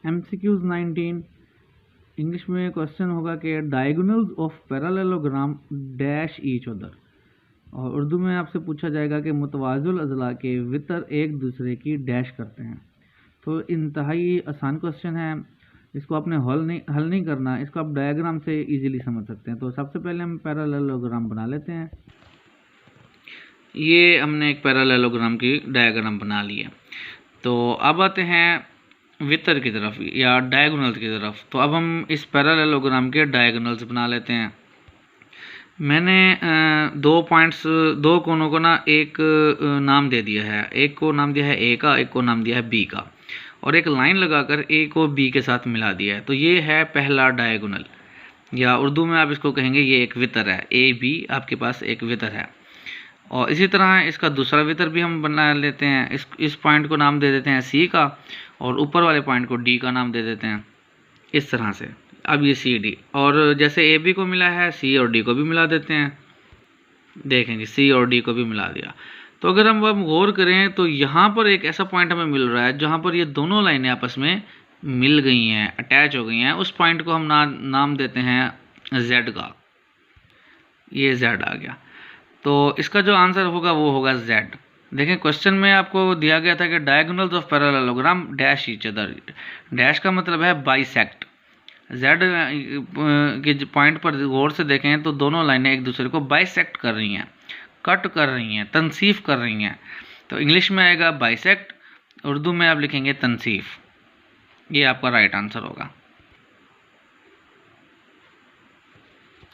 MCQs 19 English में question होगा कि diagonals of parallelogram dash each other, और उर्दू में आपसे पूछा जाएगा कि मुतवाज़िल अज़ला के वितर एक दूसरे की डैश करते हैं। तो इंतहाई आसान क्वेश्चन है, इसको आपने हल नहीं करना, इसको आप डायग्राम से इजीली समझ सकते हैं। तो सबसे पहले हम पैरेललोग्राम बना लेते हैं। ये हमने एक पैरेललोग्राम की डायग्राम बना ली है। तो अब आते हैं वितर की तरफ या डायगोनल्स की तरफ। तो अब हम इस पैरेललोग्राम के डायगोनल्स बना लेते हैं। मैंने दो कोनों को ना एक नाम दे दिया है, एक को नाम दिया है ए का, एक को नाम दिया है बी का, और एक लाइन लगाकर ए को बी के साथ मिला दिया है। तो ये है पहला डायगोनल, या उर्दू में आप इसको कहेंगे ये एक वितर है। ए बी आपके पास एक वितर है। और इसी तरह इसका दूसरा वितर भी हम बना लेते हैं। इस पॉइंट को नाम दे देते हैं सी का, और ऊपर वाले पॉइंट को डी का नाम दे देते हैं, इस तरह से। अब ये सी डी, और जैसे ए बी को मिला है सी और डी को भी मिला देते हैं। देखेंगे सी और डी को भी मिला दिया। तो अगर हम अब गौर करें तो यहाँ पर एक ऐसा पॉइंट हमें मिल रहा है जहाँ पर ये दोनों लाइनें आपस में मिल गई हैं, अटैच हो गई हैं। उस पॉइंट को हम नाम देते हैं जेड का। ये जेड आ गया। तो इसका जो आंसर होगा वो होगा जेड। देखें क्वेश्चन में आपको दिया गया था कि diagonals of parallelogram dash each other. Dash का मतलब है बाइसेक्ट। जेड के पॉइंट पर गौर से देखें तो दोनों लाइनें एक दूसरे को बाइसेक्ट कर रही हैं, कट कर रही हैं, तनसीफ कर रही हैं। तो इंग्लिश में आएगा बाइसेक्ट, उर्दू में आप लिखेंगे तनसीफ। ये आपका राइट आंसर होगा।